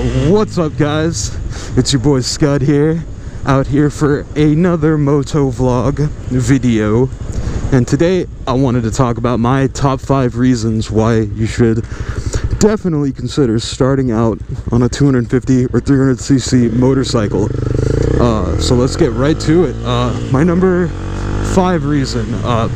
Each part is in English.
What's up, guys? It's your boy Scud here, out here for another moto vlog video. And today I wanted to talk about my top 5 reasons why you should definitely consider starting out on a 250 or 300cc motorcycle. So let's get right to it. My number 5 reason,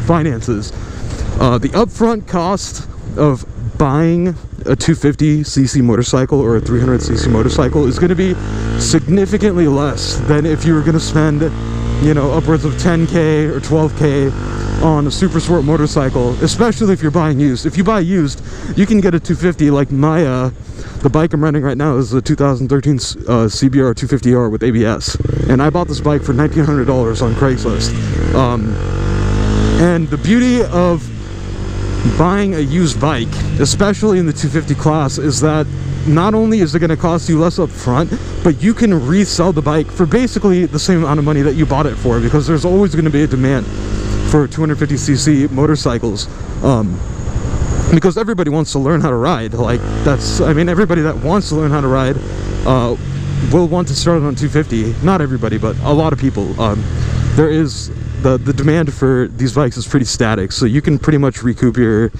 finances. The upfront cost of buying a 250cc motorcycle or a 300cc motorcycle is going to be significantly less than if you were going to spend, you know, upwards of 10k or 12k on a super sport motorcycle, especially if you're buying used. If you buy used, you can get a 250. Like the bike I'm renting right now is a 2013 CBR 250R with ABS, and I bought this bike for $1,900 on Craigslist. And the beauty of buying a used bike, especially in the 250 class, is that not only is it going to cost you less up front, but you can resell the bike for basically the same amount of money that you bought it for, because there's always going to be a demand for 250cc motorcycles, because everybody wants to learn how to ride. Like, I mean, everybody that wants to learn how to ride will want to start on 250. Not everybody, but a lot of people. There is the demand for these bikes is pretty static, so you can pretty much recoup your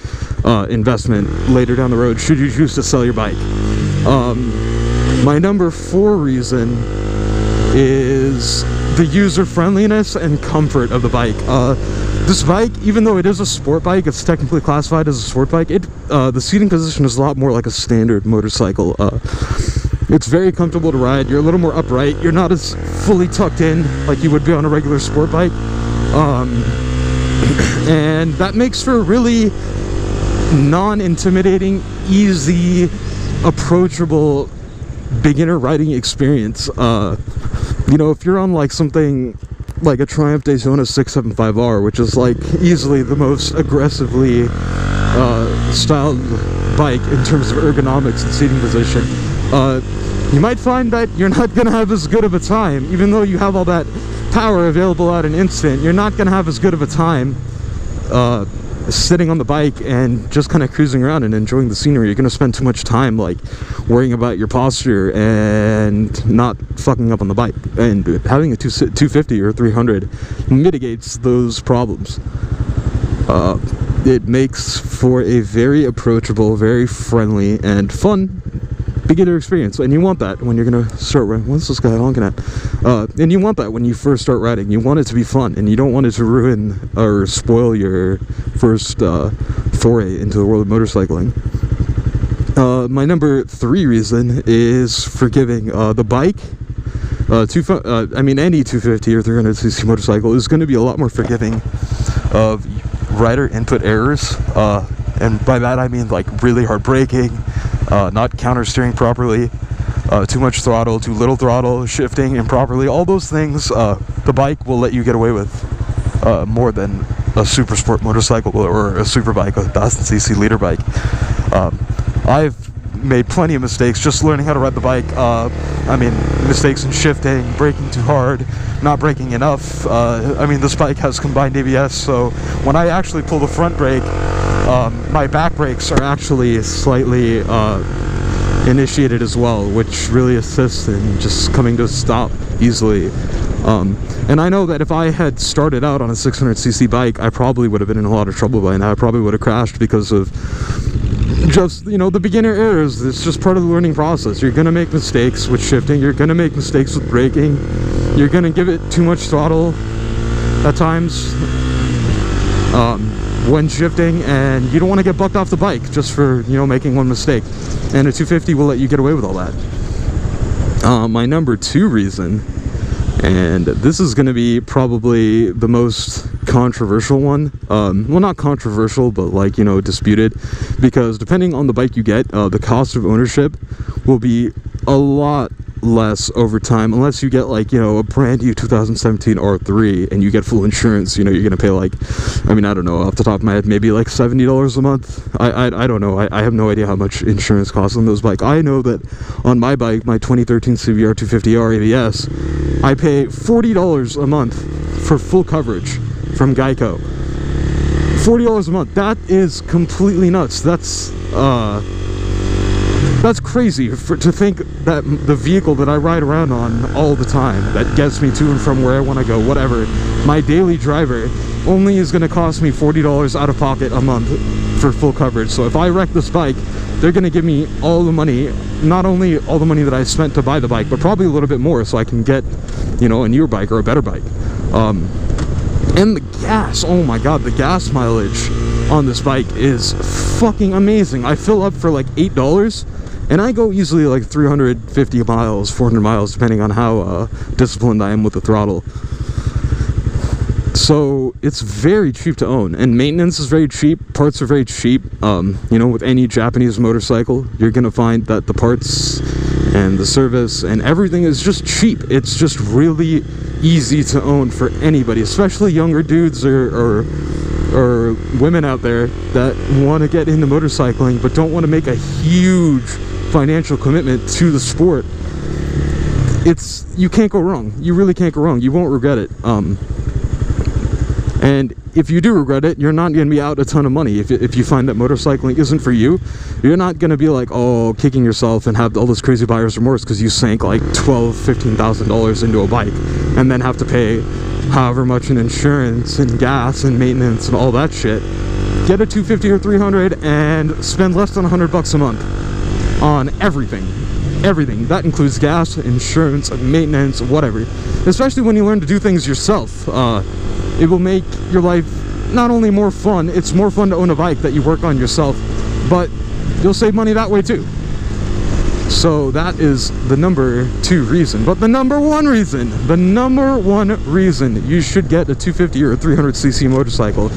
investment later down the road should you choose to sell your bike. My number 4 reason is the user friendliness and comfort of the bike. This bike, even though it is a sport bike, it's technically classified as a sport bike, the seating position is a lot more like a standard motorcycle. It's very comfortable to ride. You're a little more upright. You're not as fully tucked in like you would be on a regular sport bike. And that makes for a really non-intimidating, easy, approachable beginner riding experience. You know, if you're on like something like a Triumph Daytona 675R, which is like easily the most aggressively styled bike in terms of ergonomics and seating position, you might find that you're not gonna have as good of a time. Even though you have all that power available at an instant, you're not gonna have as good of a time sitting on the bike and just kind of cruising around and enjoying the scenery. You're gonna spend too much time like worrying about your posture and not fucking up on the bike. And having a 250 or 300 mitigates those problems. It makes for a very approachable, very friendly, and fun beginner experience, and you want that when you're gonna start riding. What's this guy honking at? And you want that when you first start riding. You want it to be fun, and you don't want it to ruin or spoil your first foray into the world of motorcycling. My number 3 reason is forgiving. The bike, I mean, any 250 or 300cc motorcycle is going to be a lot more forgiving of rider input errors, and by that I mean like really hard braking, not counter steering properly, too much throttle, too little throttle, shifting improperly. All those things the bike will let you get away with more than a super sport motorcycle or a super bike, a 1000cc leader bike. I've made plenty of mistakes just learning how to ride the bike. I mean, mistakes in shifting, braking too hard, not braking enough. I mean, this bike has combined ABS, so when I actually pull the front brake, my back brakes are actually slightly initiated as well, which really assists in just coming to a stop easily. And I know that if I had started out on a 600cc bike, I probably would have been in a lot of trouble by now. I probably would have crashed because of just, you know, the beginner errors. It's just part of the learning process. You're gonna make mistakes with shifting. You're gonna make mistakes with braking. You're gonna give it too much throttle at times when shifting, and you don't want to get bucked off the bike just for, you know, making one mistake. And a 250 will let you get away with all that. My number 2 reason, and this is going to be probably the most controversial one, well, not controversial, but like, you know, disputed, because depending on the bike you get, the cost of ownership will be a lot less over time, unless you get like, you know, a brand new 2017 R3 and you get full insurance. You know, you're gonna pay like, I mean, I don't know, off the top of my head, maybe like $70 a month. I don't know. I have no idea how much insurance costs on those bikes. I know that on my bike, my 2013 CBR 250R ABS, I pay $40 a month for full coverage from Geico. $40 a month. That is completely nuts. That's That's crazy to think that the vehicle that I ride around on all the time, that gets me to and from where I want to go, whatever, my daily driver, only is going to cost me $40 out of pocket a month for full coverage. So if I wreck this bike, they're going to give me all the money, not only all the money that I spent to buy the bike, but probably a little bit more so I can get, you know, a newer bike or a better bike. And the gas, oh my god, the gas mileage on this bike is fucking amazing. I fill up for like $8 and I go easily like 350 miles, 400 miles, depending on how disciplined I am with the throttle. So it's very cheap to own, and maintenance is very cheap, parts are very cheap. You know, with any Japanese motorcycle, you're gonna find that the parts and the service and everything is just cheap. It's just really easy to own for anybody, especially younger dudes or women out there that want to get into motorcycling but don't want to make a huge financial commitment to the sport. You can't go wrong. You really can't go wrong. You won't regret it. And if you do regret it, you're not going to be out a ton of money. If you find that motorcycling isn't for you, you're not going to be like, oh, kicking yourself and have all this crazy buyer's remorse because you sank like $12,000–$15,000 into a bike and then have to pay however much in insurance and gas and maintenance and all that shit. Get a 250 or 300 and spend less than $100 a month on everything. Everything. That includes gas, insurance, maintenance, whatever. Especially when you learn to do things yourself. It will make your life not only more fun, it's more fun to own a bike that you work on yourself, but you'll save money that way too. So that is the number 2 reason. But the number one reason you should get a 250 or a 300cc motorcycle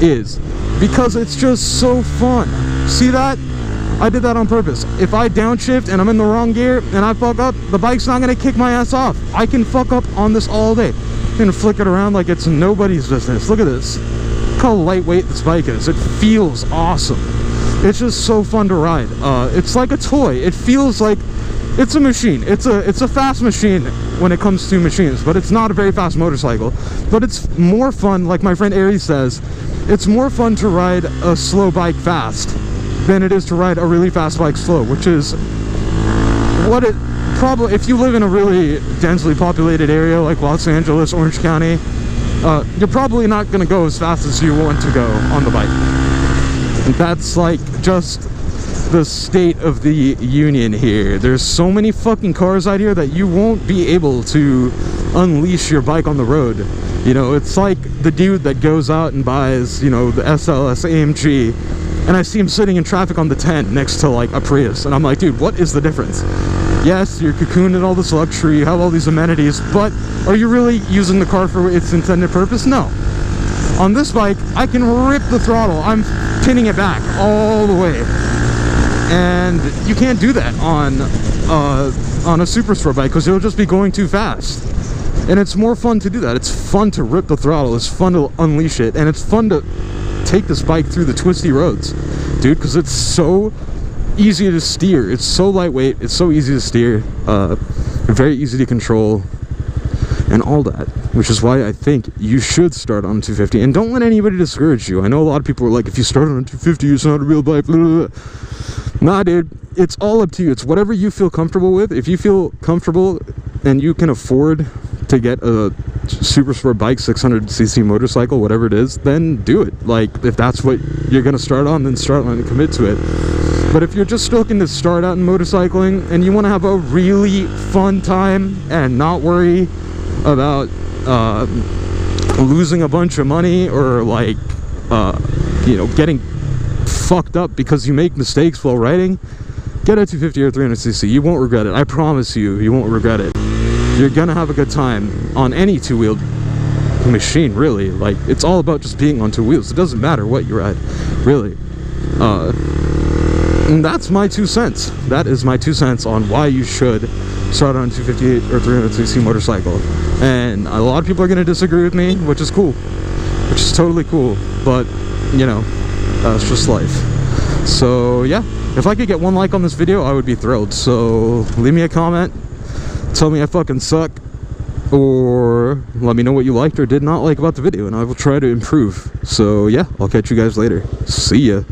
is because it's just so fun. See that? I did that on purpose. If I downshift and I'm in the wrong gear and I fuck up, the bike's not gonna kick my ass off. I can fuck up on this all day. I'm gonna flick it around like it's nobody's business. Look at this. Look how lightweight this bike is. It feels awesome. It's just so fun to ride. It's like a toy. It feels like it's a machine. It's a fast machine when it comes to machines, but it's not a very fast motorcycle. But it's more fun, like my friend Aries says, it's more fun to ride a slow bike fast than it is to ride a really fast bike slow, which is what it probably, if you live in a really densely populated area like Los Angeles, Orange County, you're probably not going to go as fast as you want to go on the bike. And that's like just the state of the union here. There's so many fucking cars out here that you won't be able to unleash your bike on the road. You know, it's like the dude that goes out and buys, you know, the SLS AMG, and I see him sitting in traffic on the 10 next to like a Prius, and I'm like, dude, what is the difference? Yes, you're cocooned in all this luxury, you have all these amenities, but are you really using the car for its intended purpose? No. On this bike, I can rip the throttle. I'm pinning it back all the way. And you can't do that on a super sport bike because you'll just be going too fast. And it's more fun to do that. It's fun to rip the throttle. It's fun to unleash it. And it's fun to take this bike through the twisty roads, dude, because it's so easy to steer. It's so lightweight. It's so easy to steer. Very easy to control. And all that, which is why I think you should start on 250, and don't let anybody discourage you. I know a lot of people are like, if you start on 250, it's not a real bike, blah, blah, blah. Nah, dude, it's all up to you. It's whatever you feel comfortable with. If you feel comfortable and you can afford to get a super sport bike, 600cc motorcycle, whatever it is, then do it. Like, if that's what you're gonna start on, then start on and commit to it. But if you're just looking to start out in motorcycling and you want to have a really fun time and not worry about losing a bunch of money or like you know, getting fucked up because you make mistakes while riding, get a 250 or 300cc. You won't regret it. I promise you, you won't regret it. You're gonna have a good time on any two-wheeled machine, really. Like, it's all about just being on 2 wheels. It doesn't matter what you ride, really. And that's my 2 cents. That is my 2 cents on why you should start on a 250 or 300cc motorcycle. And a lot of people are going to disagree with me, which is cool, which is totally cool, but you know, that's just life. So yeah, if I could get 1 like on this video, I would be thrilled. So leave me a comment, tell me I fucking suck, or let me know what you liked or did not like about the video, and I will try to improve. So yeah, I'll catch you guys later. See ya.